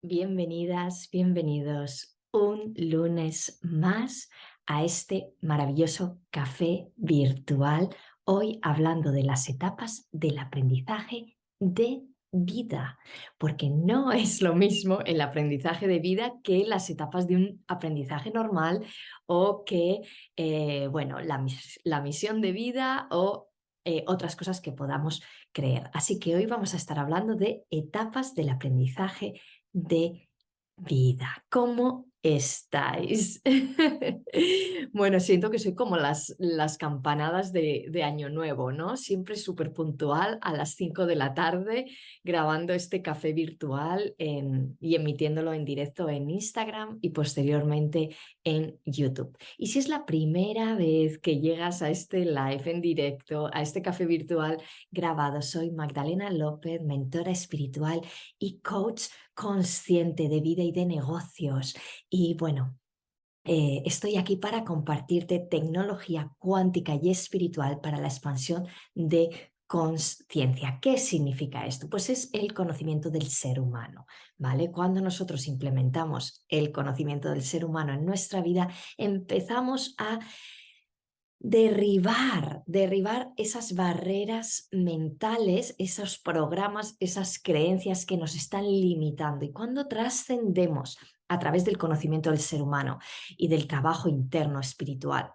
Bienvenidas, bienvenidos un lunes más a este maravilloso café virtual. Hoy hablando de las etapas del aprendizaje de vida, porque no es lo mismo el aprendizaje de vida que las etapas de un aprendizaje normal o que, bueno, la misión de vida o otras cosas que podamos creer. Así que hoy vamos a estar hablando de etapas del aprendizaje de vida. ¿Cómo estáis? Bueno, siento que soy como las campanadas de Año Nuevo, ¿no? Siempre súper puntual a las 5 de la tarde, grabando este café virtual y emitiéndolo en directo en Instagram y posteriormente en YouTube. Y si es la primera vez que llegas a este live en directo, a este café virtual grabado, soy Magdalena López, mentora espiritual y coach consciente de vida y de negocios. Y bueno, estoy aquí para compartirte tecnología cuántica y espiritual para la expansión de conciencia. ¿Qué significa esto? Pues es el conocimiento del ser humano, ¿vale? Cuando nosotros implementamos el conocimiento del ser humano en nuestra vida, empezamos a derribar esas barreras mentales, esos programas, esas creencias que nos están limitando. Y cuando trascendemos a través del conocimiento del ser humano y del trabajo interno espiritual,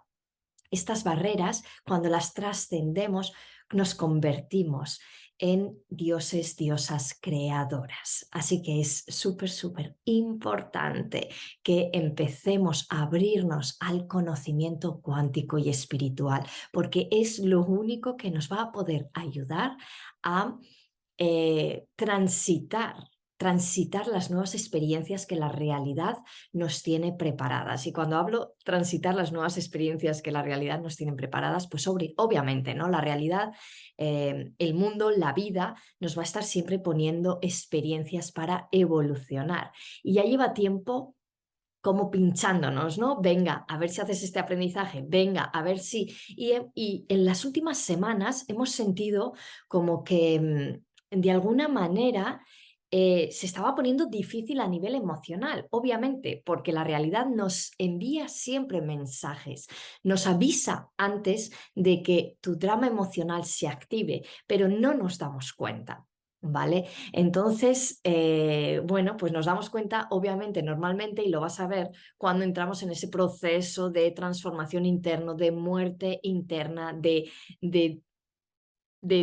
estas barreras, cuando las trascendemos, nos convertimos en dioses, diosas creadoras. Así que es súper importante que empecemos a abrirnos al conocimiento cuántico y espiritual, porque es lo único que nos va a poder ayudar a transitar las nuevas experiencias que la realidad nos tiene preparadas. Y cuando hablo transitar las nuevas experiencias que la realidad nos tiene preparadas, pues obviamente, ¿no? La realidad, el mundo, la vida nos va a estar siempre poniendo experiencias para evolucionar. Y ya lleva tiempo como pinchándonos, ¿no? Venga, a ver si haces este aprendizaje, venga, a ver si... Y en las últimas semanas hemos sentido como que de alguna manera se estaba poniendo difícil a nivel emocional, obviamente, porque la realidad nos envía siempre mensajes, nos avisa antes de que tu drama emocional se active, pero no nos damos cuenta. ¿Vale? Entonces, bueno, pues nos damos cuenta, obviamente, normalmente, y lo vas a ver cuando entramos en ese proceso de transformación interno, de muerte interna, de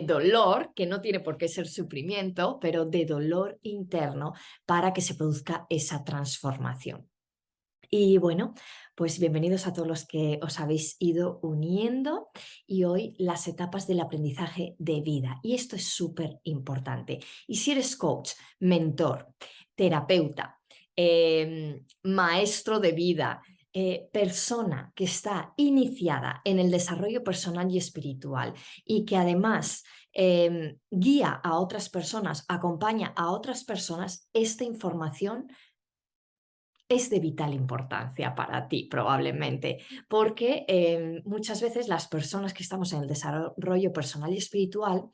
dolor, que no tiene por qué ser sufrimiento, pero de dolor interno para que se produzca esa transformación. Y bueno, pues bienvenidos a todos los que os habéis ido uniendo y hoy las etapas del aprendizaje de vida. Y esto es súper importante. Y si eres coach, mentor, terapeuta, maestro de vida, persona que está iniciada en el desarrollo personal y espiritual y que además guía a otras personas, acompaña a otras personas, esta información es de vital importancia para ti probablemente, porque muchas veces las personas que estamos en el desarrollo personal y espiritual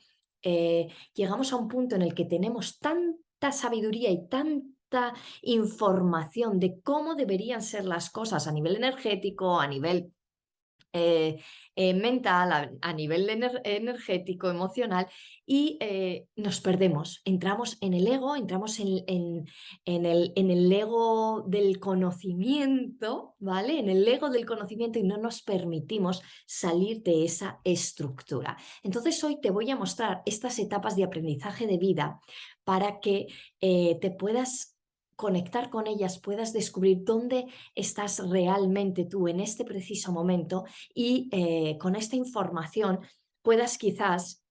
llegamos a un punto en el que tenemos tanta sabiduría y tanta información de cómo deberían ser las cosas a nivel energético, a nivel mental, a nivel energético, emocional, y nos perdemos, entramos en el ego, entramos en el ego del conocimiento, ¿vale? En el ego del conocimiento y no nos permitimos salir de esa estructura. Entonces hoy te voy a mostrar estas etapas de aprendizaje de vida para que te puedas conectar con ellas, puedas descubrir dónde estás realmente tú en este preciso momento y con esta información puedas quizás,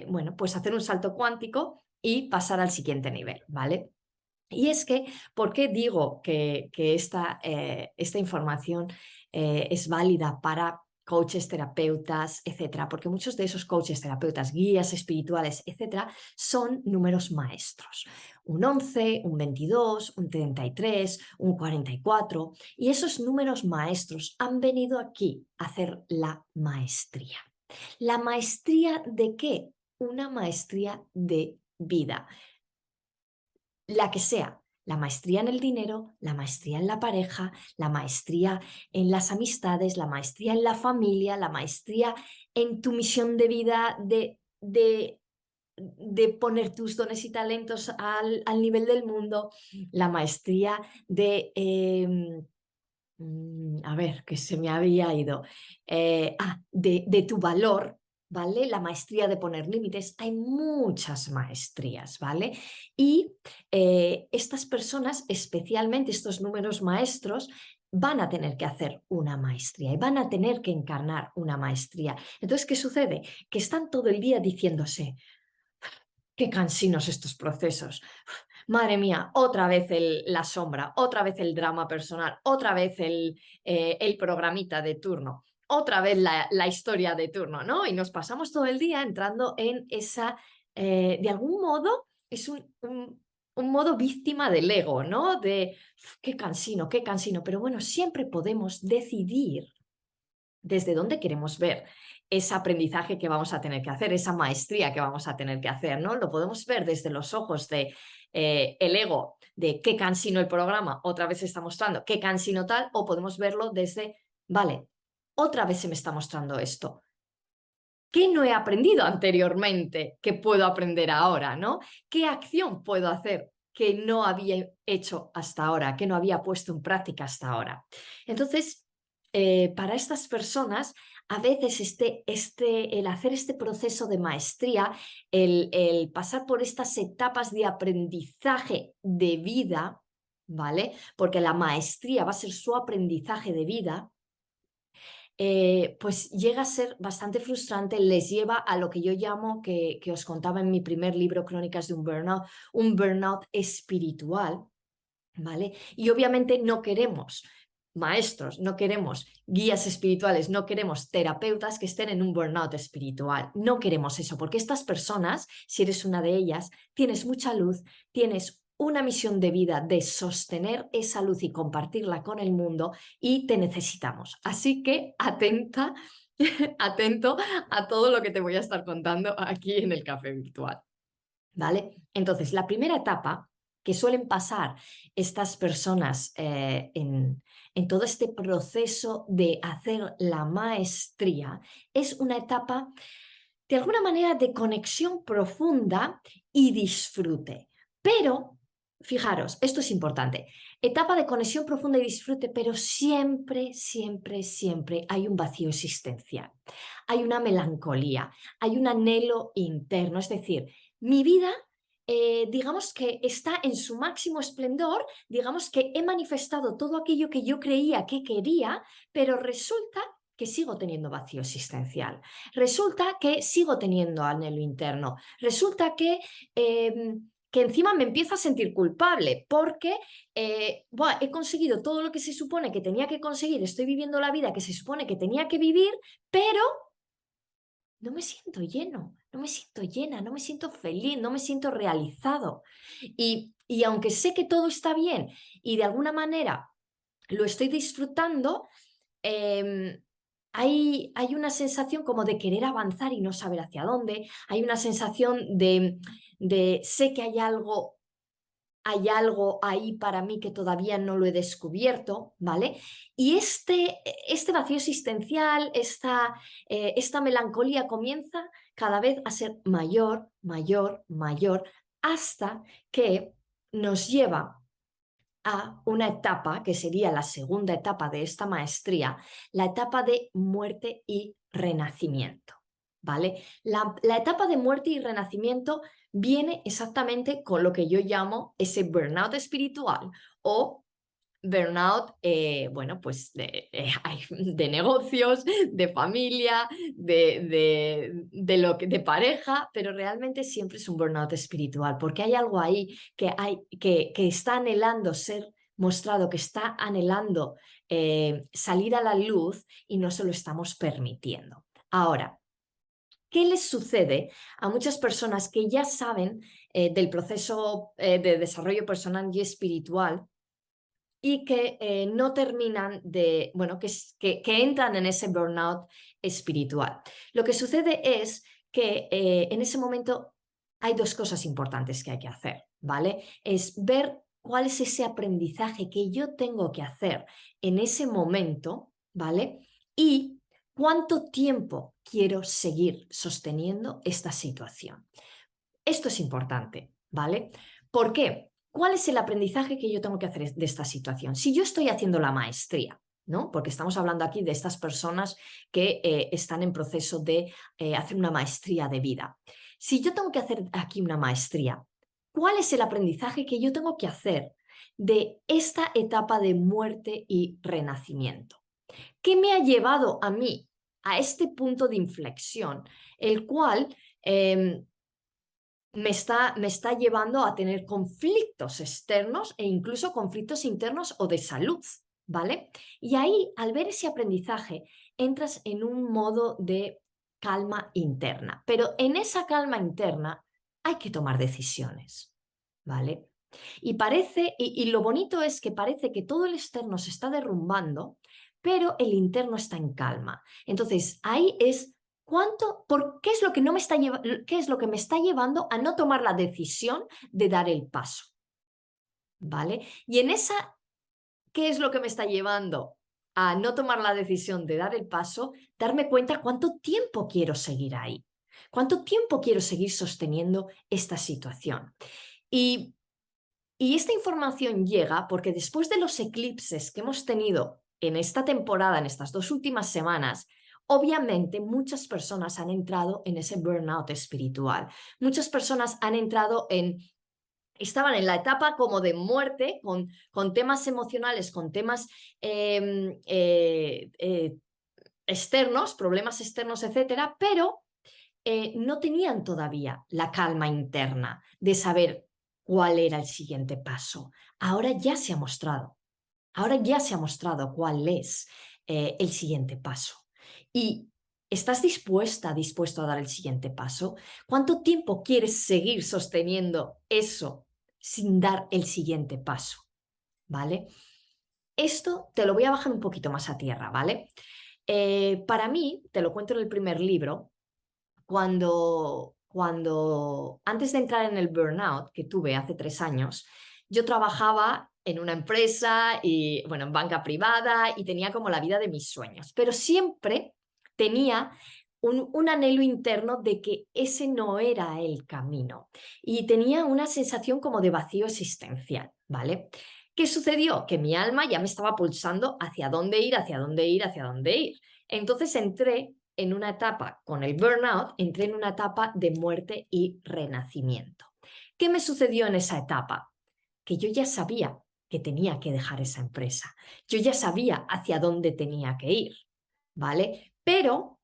bueno, pues hacer un salto cuántico y pasar al siguiente nivel, ¿vale? Y es que, ¿por qué digo que esta información es válida para coaches, terapeutas, etcétera? Porque muchos de esos coaches, terapeutas, guías espirituales, etcétera, son números maestros. Un 11, un 22, un 33, un 44. Y esos números maestros han venido aquí a hacer la maestría. ¿La maestría de qué? Una maestría de vida, la que sea, la maestría en el dinero, la maestría en la pareja, la maestría en las amistades, la maestría en la familia, la maestría en tu misión de vida, de poner tus dones y talentos al nivel del mundo, la maestría de... a ver, que se me había ido. De tu valor, ¿vale? La maestría de poner límites. Hay muchas maestrías, ¿vale? Y estas personas, especialmente estos números maestros, van a tener que hacer una maestría y van a tener que encarnar una maestría. Entonces, ¿qué sucede? Que están todo el día diciéndose, qué cansinos estos procesos. Madre mía, otra vez la sombra, otra vez el drama personal, otra vez el programita de turno, otra vez la historia de turno, ¿no? Y nos pasamos todo el día entrando en esa, de algún modo, es un modo víctima del ego, ¿no? De qué cansino, pero bueno, siempre podemos decidir desde dónde queremos ver ese aprendizaje que vamos a tener que hacer, esa maestría que vamos a tener que hacer, ¿no? Lo podemos ver desde los ojos de el ego, de qué cansino el programa, otra vez se está mostrando, qué cansino tal, o podemos verlo desde, vale, otra vez se me está mostrando esto. ¿Qué no he aprendido anteriormente que puedo aprender ahora, ¿no? ¿Qué acción puedo hacer que no había hecho hasta ahora, que no había puesto en práctica hasta ahora? Entonces, para estas personas, a veces el hacer este proceso de maestría, el pasar por estas etapas de aprendizaje de vida, ¿vale? Porque la maestría va a ser su aprendizaje de vida, pues llega a ser bastante frustrante, les lleva a lo que yo llamo, que os contaba en mi primer libro, Crónicas de un burnout espiritual, ¿vale? Y obviamente no queremos maestros, no queremos guías espirituales, no queremos terapeutas que estén en un burnout espiritual. No queremos eso, porque estas personas, si eres una de ellas, tienes mucha luz, tienes una misión de vida de sostener esa luz y compartirla con el mundo y te necesitamos. Así que atenta, atento a todo lo que te voy a estar contando aquí en el café virtual. ¿Vale? Entonces, la primera etapa que suelen pasar estas personas en todo este proceso de hacer la maestría es una etapa de alguna manera de conexión profunda y disfrute. Pero, fijaros, esto es importante, etapa de conexión profunda y disfrute, pero siempre, siempre, siempre hay un vacío existencial, hay una melancolía, hay un anhelo interno, es decir, mi vida digamos que está en su máximo esplendor, digamos que he manifestado todo aquello que yo creía que quería, pero resulta que sigo teniendo vacío existencial. Resulta que sigo teniendo anhelo interno. Resulta que encima me empiezo a sentir culpable porque he conseguido todo lo que se supone que tenía que conseguir, estoy viviendo la vida que se supone que tenía que vivir, pero no me siento lleno, no me siento llena, no me siento feliz, no me siento realizado. Y aunque sé que todo está bien y de alguna manera lo estoy disfrutando, hay una sensación como de querer avanzar y no saber hacia dónde, hay una sensación de sé que hay algo ahí para mí que todavía no lo he descubierto, ¿vale? Y este vacío existencial, esta melancolía comienza cada vez a ser mayor, mayor, mayor, hasta que nos lleva a una etapa que sería la segunda etapa de esta maestría, la etapa de muerte y renacimiento. ¿Vale? La etapa de muerte y renacimiento viene exactamente con lo que yo llamo ese burnout espiritual o burnout, bueno, pues de negocios, de familia, de pareja, pero realmente siempre es un burnout espiritual, porque hay algo ahí que está anhelando ser mostrado, que está anhelando salir a la luz y no se lo estamos permitiendo. Ahora, ¿qué les sucede a muchas personas que ya saben del proceso de desarrollo personal y espiritual y que no terminan de, bueno, que entran en ese burnout espiritual? Lo que sucede es que en ese momento hay dos cosas importantes que hay que hacer, ¿vale? Es ver cuál es ese aprendizaje que yo tengo que hacer en ese momento, ¿vale? Y cuánto tiempo quiero seguir sosteniendo esta situación. Esto es importante, ¿vale? ¿Por qué? ¿Cuál es el aprendizaje que yo tengo que hacer de esta situación? Si yo estoy haciendo la maestría, ¿no? Porque estamos hablando aquí de estas personas que están en proceso de hacer una maestría de vida. Si yo tengo que hacer aquí una maestría, ¿cuál es el aprendizaje que yo tengo que hacer de esta etapa de muerte y renacimiento? ¿Qué me ha llevado a mí a este punto de inflexión, el cual me está llevando a tener conflictos externos e incluso conflictos internos o de salud, ¿vale? Y ahí, al ver ese aprendizaje, entras en un modo de calma interna. Pero en esa calma interna hay que tomar decisiones, ¿vale? Y parece, y lo bonito es que parece que todo el externo se está derrumbando, pero el interno está en calma. Entonces, ahí es qué es lo que no me está qué es lo que me está llevando a no tomar la decisión de dar el paso, ¿vale? Y en esa, ¿qué es lo que me está llevando a no tomar la decisión de dar el paso? Darme cuenta cuánto tiempo quiero seguir ahí, cuánto tiempo quiero seguir sosteniendo esta situación. Y esta información llega porque después de los eclipses que hemos tenido en esta temporada, en estas 2 últimas semanas, obviamente muchas personas han entrado en ese burnout espiritual. Muchas personas han entrado estaban en la etapa como de muerte, con temas emocionales, con temas externos, problemas externos, etcétera, pero no tenían todavía la calma interna de saber cuál era el siguiente paso. Ahora ya se ha mostrado, ahora ya se ha mostrado cuál es el siguiente paso. Y ¿estás dispuesto a dar el siguiente paso? ¿Cuánto tiempo quieres seguir sosteniendo eso sin dar el siguiente paso? ¿Vale? Esto te lo voy a bajar un poquito más a tierra, ¿vale? Para mí, te lo cuento en el primer libro, antes de entrar en el burnout que tuve hace 3 años, yo trabajaba en una empresa y, bueno, en banca privada y tenía como la vida de mis sueños, pero siempre tenía un anhelo interno de que ese no era el camino y tenía una sensación como de vacío existencial, ¿vale? ¿Qué sucedió? Que mi alma ya me estaba pulsando hacia dónde ir, hacia dónde ir, hacia dónde ir. Entonces entré en una etapa, con el burnout, entré en una etapa de muerte y renacimiento. ¿Qué me sucedió en esa etapa? Que yo ya sabía que tenía que dejar esa empresa. Yo ya sabía hacia dónde tenía que ir, ¿vale? Pero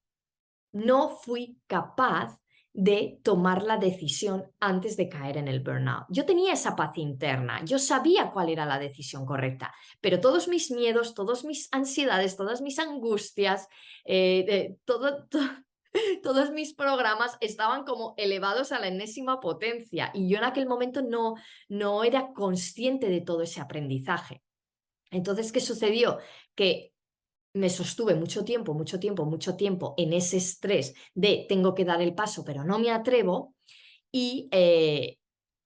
no fui capaz de tomar la decisión antes de caer en el burnout. Yo tenía esa paz interna, yo sabía cuál era la decisión correcta, pero todos mis miedos, todas mis ansiedades, todas mis angustias, todos mis programas estaban como elevados a la enésima potencia y yo en aquel momento no era consciente de todo ese aprendizaje. Entonces, ¿qué sucedió? Que me sostuve mucho tiempo en ese estrés de tengo que dar el paso, pero no me atrevo y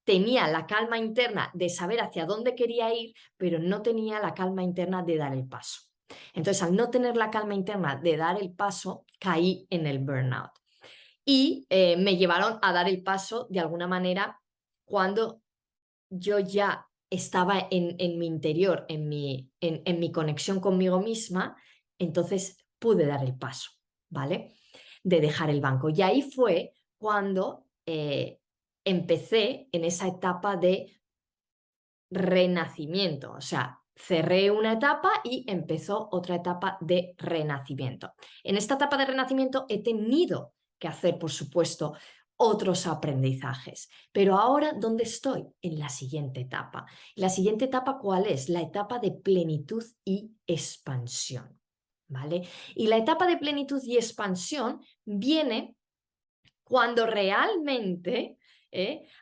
tenía la calma interna de saber hacia dónde quería ir, pero no tenía la calma interna de dar el paso. Entonces, al no tener la calma interna de dar el paso, caí en el burnout. Y me llevaron a dar el paso de alguna manera cuando yo ya estaba en mi interior, en mi conexión conmigo misma, entonces pude dar el paso, ¿vale? De dejar el banco. Y ahí fue cuando empecé en esa etapa de renacimiento, o sea, cerré una etapa y empezó otra etapa de renacimiento. En esta etapa de renacimiento he tenido que hacer, por supuesto, otros aprendizajes. Pero ahora, ¿dónde estoy? En la siguiente etapa. ¿La siguiente etapa cuál es? La etapa de plenitud y expansión, ¿vale? Y la etapa de plenitud y expansión viene cuando realmente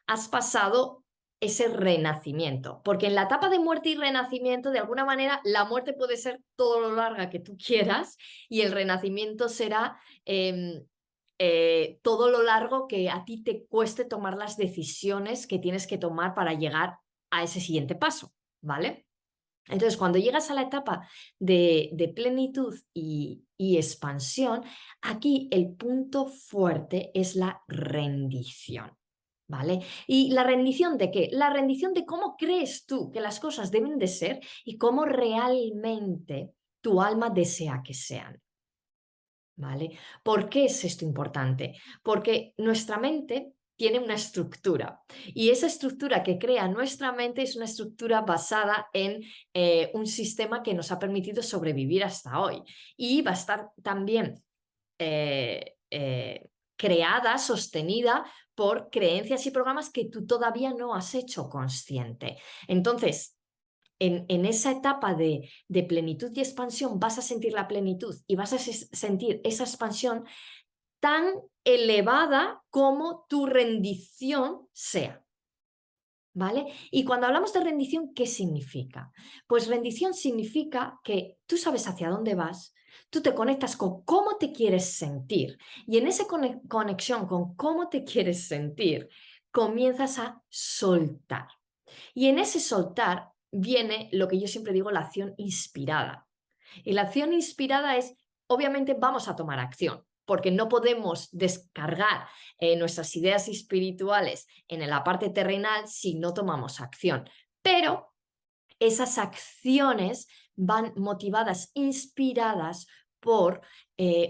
has pasado ese renacimiento, porque en la etapa de muerte y renacimiento, de alguna manera, la muerte puede ser todo lo larga que tú quieras y el renacimiento será todo lo largo que a ti te cueste tomar las decisiones que tienes que tomar para llegar a ese siguiente paso, ¿vale? Entonces, cuando llegas a la etapa de plenitud y expansión, aquí el punto fuerte es la rendición, ¿vale? ¿Y la rendición de qué? La rendición de cómo crees tú que las cosas deben de ser y cómo realmente tu alma desea que sean, ¿vale? ¿Por qué es esto importante? Porque nuestra mente tiene una estructura y esa estructura que crea nuestra mente es una estructura basada en un sistema que nos ha permitido sobrevivir hasta hoy y va a estar también creada, sostenida por creencias y programas que tú todavía no has hecho consciente. Entonces, en esa etapa de plenitud y expansión vas a sentir la plenitud y vas a sentir esa expansión tan elevada como tu rendición sea. ¿Vale? Y cuando hablamos de rendición, ¿qué significa? Pues rendición significa que tú sabes hacia dónde vas, tú te conectas con cómo te quieres sentir y en esa conexión con cómo te quieres sentir, comienzas a soltar. Y en ese soltar viene lo que yo siempre digo, la acción inspirada. Y la acción inspirada es, obviamente vamos a tomar acción, porque no podemos descargar nuestras ideas espirituales en la parte terrenal si no tomamos acción. Pero esas acciones van motivadas, inspiradas por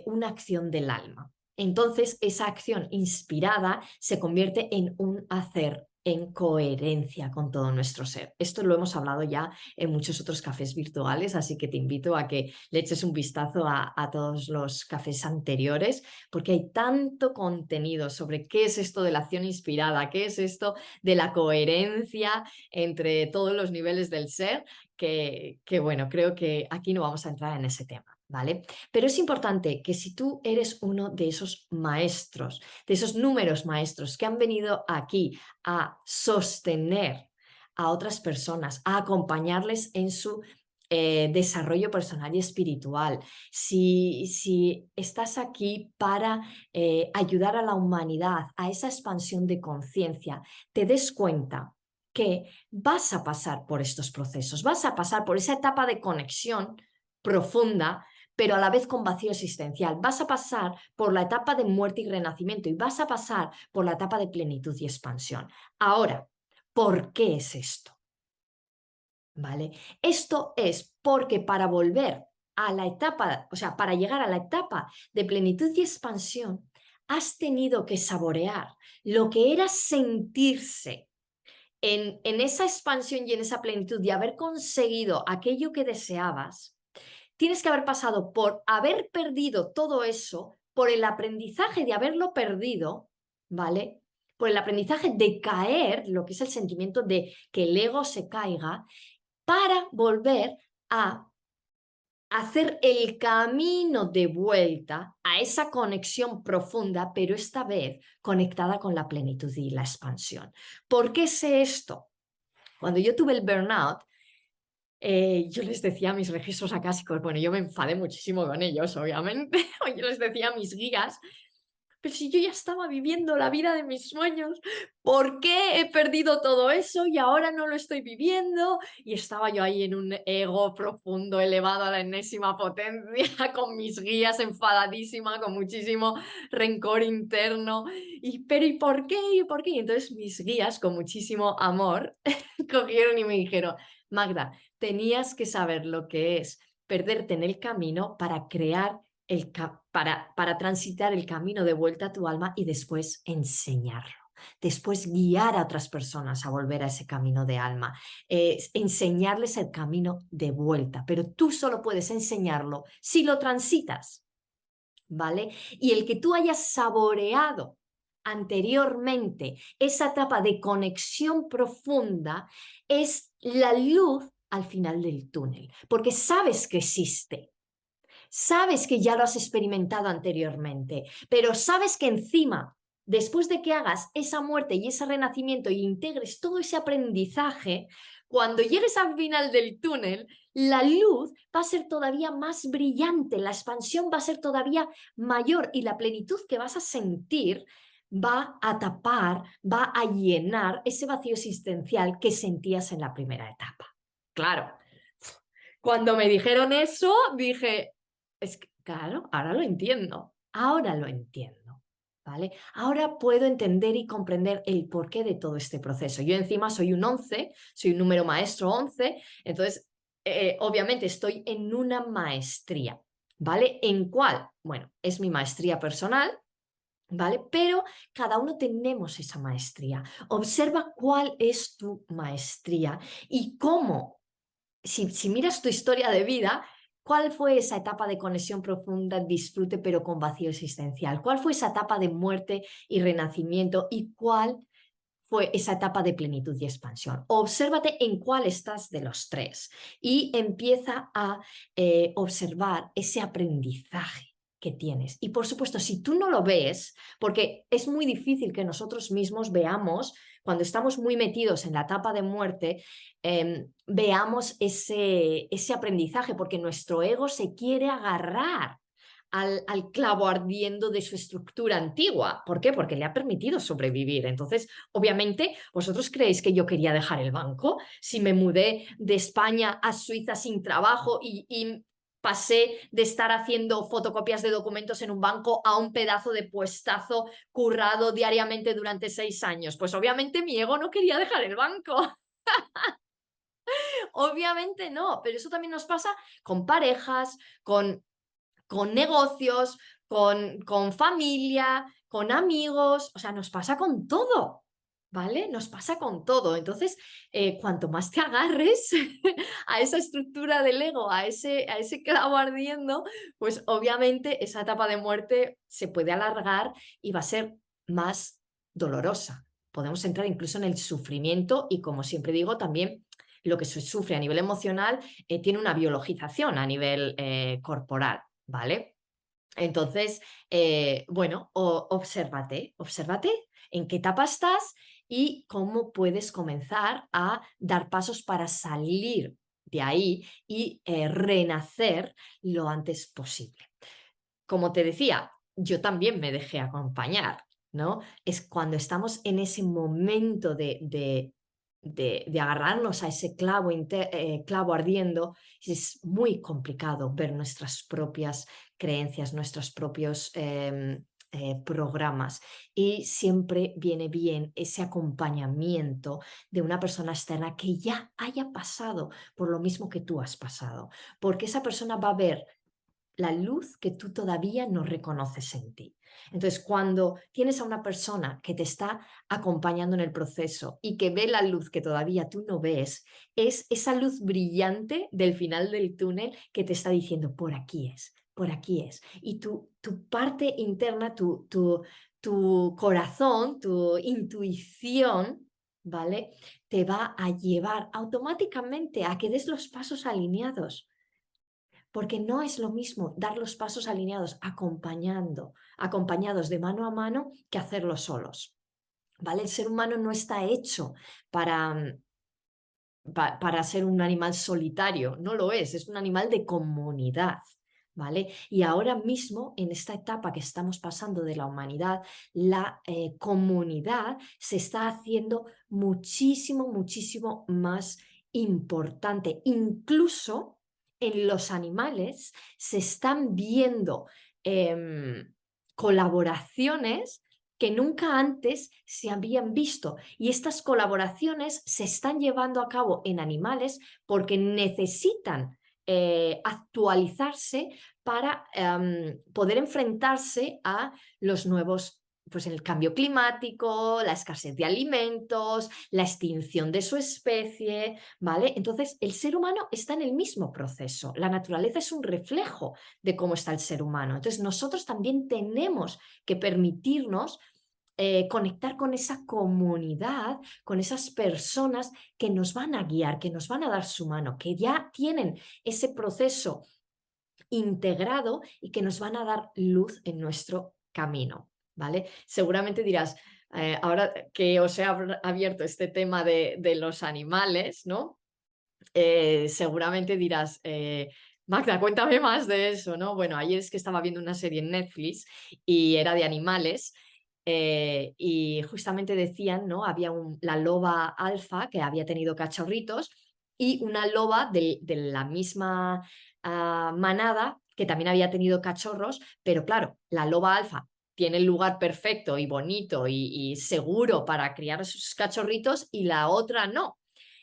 una acción del alma. Entonces, esa acción inspirada se convierte en un hacer en coherencia con todo nuestro ser. Esto lo hemos hablado ya en muchos otros cafés virtuales, así que te invito a que le eches un vistazo a todos los cafés anteriores, porque hay tanto contenido sobre qué es esto de la acción inspirada, qué es esto de la coherencia entre todos los niveles del ser, que bueno, creo que aquí no vamos a entrar en ese tema. ¿Vale? Pero es importante que si tú eres uno de esos maestros, de esos números maestros que han venido aquí a sostener a otras personas, a acompañarles en su desarrollo personal y espiritual, si estás aquí para ayudar a la humanidad, a esa expansión de conciencia, te des cuenta que vas a pasar por estos procesos, vas a pasar por esa etapa de conexión profunda, pero a la vez con vacío existencial. Vas a pasar por la etapa de muerte y renacimiento y vas a pasar por la etapa de plenitud y expansión. Ahora, ¿por qué es esto? ¿Vale? Esto es porque para volver a la etapa, o sea, para llegar a la etapa de plenitud y expansión, has tenido que saborear lo que era sentirse en esa expansión y en esa plenitud de haber conseguido aquello que deseabas. Tienes que haber pasado por haber perdido todo eso, por el aprendizaje de haberlo perdido, ¿vale? Por el aprendizaje de caer, lo que es el sentimiento de que el ego se caiga, para volver a hacer el camino de vuelta a esa conexión profunda, pero esta vez conectada con la plenitud y la expansión. ¿Por qué sé esto? Cuando yo tuve el burnout, yo les decía a mis registros acásicos, bueno, yo me enfadé muchísimo con ellos, obviamente, yo les decía a mis guías, pero si yo ya estaba viviendo la vida de mis sueños, ¿por qué he perdido todo eso y ahora no lo estoy viviendo? Y estaba yo ahí en un ego profundo, elevado a la enésima potencia, con mis guías enfadadísima, con muchísimo rencor interno. ¿Pero y por qué? ¿Y por qué? Y entonces mis guías, con muchísimo amor, cogieron y me dijeron, Magda, tenías que saber lo que es perderte en el camino para crear para transitar el camino de vuelta a tu alma y después enseñarlo. Después guiar a otras personas a volver a ese camino de alma, enseñarles el camino de vuelta, pero tú solo puedes enseñarlo si lo transitas, ¿vale? Y el que tú hayas saboreado anteriormente esa etapa de conexión profunda es la luz al final del túnel, porque sabes que existe. Sabes que ya lo has experimentado anteriormente, pero sabes que encima, después de que hagas esa muerte y ese renacimiento y integres todo ese aprendizaje, cuando llegues al final del túnel, la luz va a ser todavía más brillante, la expansión va a ser todavía mayor y la plenitud que vas a sentir va a tapar, va a llenar ese vacío existencial que sentías en la primera etapa. Claro, cuando me dijeron eso, dije, es que, claro, ahora lo entiendo, ahora lo entiendo, ¿vale? Ahora puedo entender y comprender el porqué de todo este proceso. Yo encima soy un 11, soy un número maestro 11, entonces, obviamente estoy en una maestría, ¿vale? ¿En cuál? Bueno, es mi maestría personal, ¿vale? Pero cada uno tenemos esa maestría. Observa cuál es tu maestría y cómo, si miras tu historia de vida, ¿cuál fue esa etapa de conexión profunda, disfrute, pero con vacío existencial? ¿Cuál fue esa etapa de muerte y renacimiento? ¿Y cuál fue esa etapa de plenitud y expansión? Obsérvate en cuál estás de los tres y empieza a observar ese aprendizaje que tienes. Y por supuesto, si tú no lo ves, porque es muy difícil que nosotros mismos veamos, cuando estamos muy metidos en la etapa de muerte, veamos ese aprendizaje, porque nuestro ego se quiere agarrar al clavo ardiendo de su estructura antigua. ¿Por qué? Porque le ha permitido sobrevivir. Entonces, obviamente, ¿vosotros creéis que yo quería dejar el banco? Si me mudé de España a Suiza sin trabajo y pasé de estar haciendo fotocopias de documentos en un banco a un pedazo de puestazo currado diariamente durante 6 años. Pues obviamente mi ego no quería dejar el banco. Obviamente no, pero eso también nos pasa con parejas, con negocios, con familia, con amigos, o sea, nos pasa con todo, ¿vale? Nos pasa con todo. Entonces, cuanto más te agarres a esa estructura del ego, a ese clavo ardiendo, pues obviamente esa etapa de muerte se puede alargar y va a ser más dolorosa. Podemos entrar incluso en el sufrimiento y, como siempre digo, también lo que se sufre a nivel emocional tiene una biologización a nivel corporal. ¿Vale? Entonces, bueno, obsérvate en qué etapa estás y cómo puedes comenzar a dar pasos para salir de ahí y renacer lo antes posible. Como te decía, yo también me dejé acompañar, ¿no? Es cuando estamos en ese momento de agarrarnos a ese clavo ardiendo, es muy complicado ver nuestras propias creencias, nuestros propios programas. Y siempre viene bien ese acompañamiento de una persona externa que ya haya pasado por lo mismo que tú has pasado, porque esa persona va a ver la luz que tú todavía no reconoces en ti. Entonces, cuando tienes a una persona que te está acompañando en el proceso y que ve la luz que todavía tú no ves, es esa luz brillante del final del túnel que te está diciendo, por aquí es, por aquí es. Y tu parte interna, tu corazón, tu intuición, ¿vale? Te va a llevar automáticamente a que des los pasos alineados, porque no es lo mismo dar los pasos alineados acompañados de mano a mano que hacerlo solos, ¿vale? El ser humano no está hecho para, para ser un animal solitario, no lo es un animal de comunidad. ¿Vale? Y ahora mismo, en esta etapa que estamos pasando de la humanidad, la comunidad se está haciendo muchísimo, muchísimo más importante. Incluso en los animales se están viendo colaboraciones que nunca antes se habían visto. Y estas colaboraciones se están llevando a cabo en animales porque necesitan actualizarse para poder enfrentarse a los nuevos, pues el cambio climático, la escasez de alimentos, la extinción de su especie, ¿vale? Entonces, el ser humano está en el mismo proceso. La naturaleza es un reflejo de cómo está el ser humano. Entonces, nosotros también tenemos que permitirnos conectar con esa comunidad, con esas personas que nos van a guiar, que nos van a dar su mano, que ya tienen ese proceso integrado y que nos van a dar luz en nuestro camino, ¿vale? Seguramente dirás, ahora que os he abierto este tema de los animales, ¿no? Seguramente dirás, Magda, cuéntame más de eso, ¿no? Bueno, ayer es que estaba viendo una serie en Netflix y era de animales y justamente decían, ¿no? Había la loba alfa que había tenido cachorritos y una loba de la misma manada que también había tenido cachorros, pero claro, la loba alfa tiene el lugar perfecto y bonito y seguro para criar a sus cachorritos y la otra no.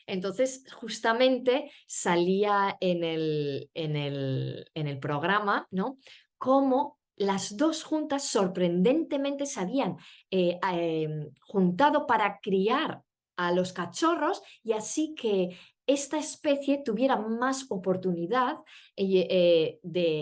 Entonces, justamente salía en el programa, ¿no? Cómo las dos juntas sorprendentemente se habían juntado para criar a los cachorros y así que esta especie tuviera más oportunidad de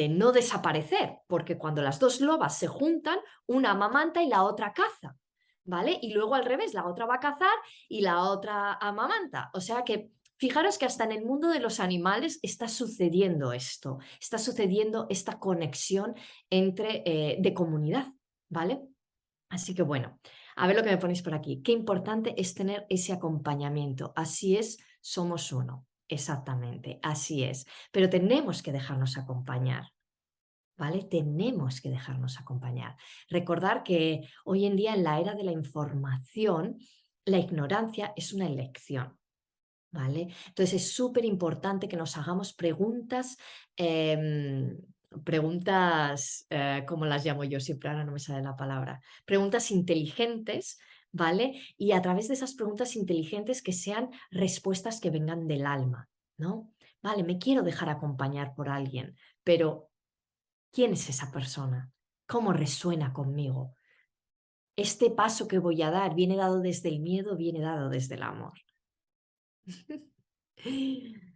no desaparecer, porque cuando las dos lobas se juntan, una amamanta y la otra caza, ¿vale? Y luego al revés, la otra va a cazar y la otra amamanta. O sea que fijaros que hasta en el mundo de los animales está sucediendo esto, está sucediendo esta conexión de comunidad, ¿vale? Así que bueno, a ver lo que me ponéis por aquí. Qué importante es tener ese acompañamiento. Así es, somos uno. Exactamente, así es. Pero tenemos que dejarnos acompañar, ¿vale? Tenemos que dejarnos acompañar. Recordar que hoy en día, en la era de la información, la ignorancia es una elección. ¿Vale? Entonces es súper importante que nos hagamos preguntas, ¿cómo las llamo yo? Siempre ahora no me sale la palabra. Preguntas inteligentes, ¿vale? Y a través de esas preguntas inteligentes que sean respuestas que vengan del alma, ¿no? Vale, me quiero dejar acompañar por alguien, pero ¿quién es esa persona? ¿Cómo resuena conmigo? ¿Este paso que voy a dar viene dado desde el miedo, viene dado desde el amor?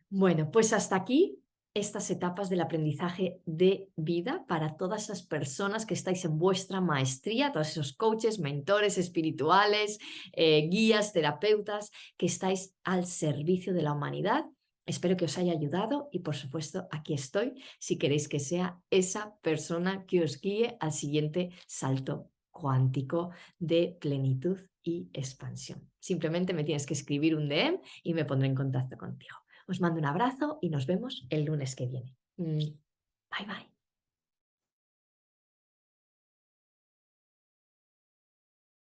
Bueno, pues hasta aquí estas etapas del aprendizaje de vida para todas esas personas que estáis en vuestra maestría, todos esos coaches, mentores espirituales, guías, terapeutas, que estáis al servicio de la humanidad. Espero que os haya ayudado y por supuesto aquí estoy si queréis que sea esa persona que os guíe al siguiente salto cuántico de plenitud y expansión. Simplemente me tienes que escribir un DM y me pondré en contacto contigo. Os mando un abrazo y nos vemos el lunes que viene. Bye bye.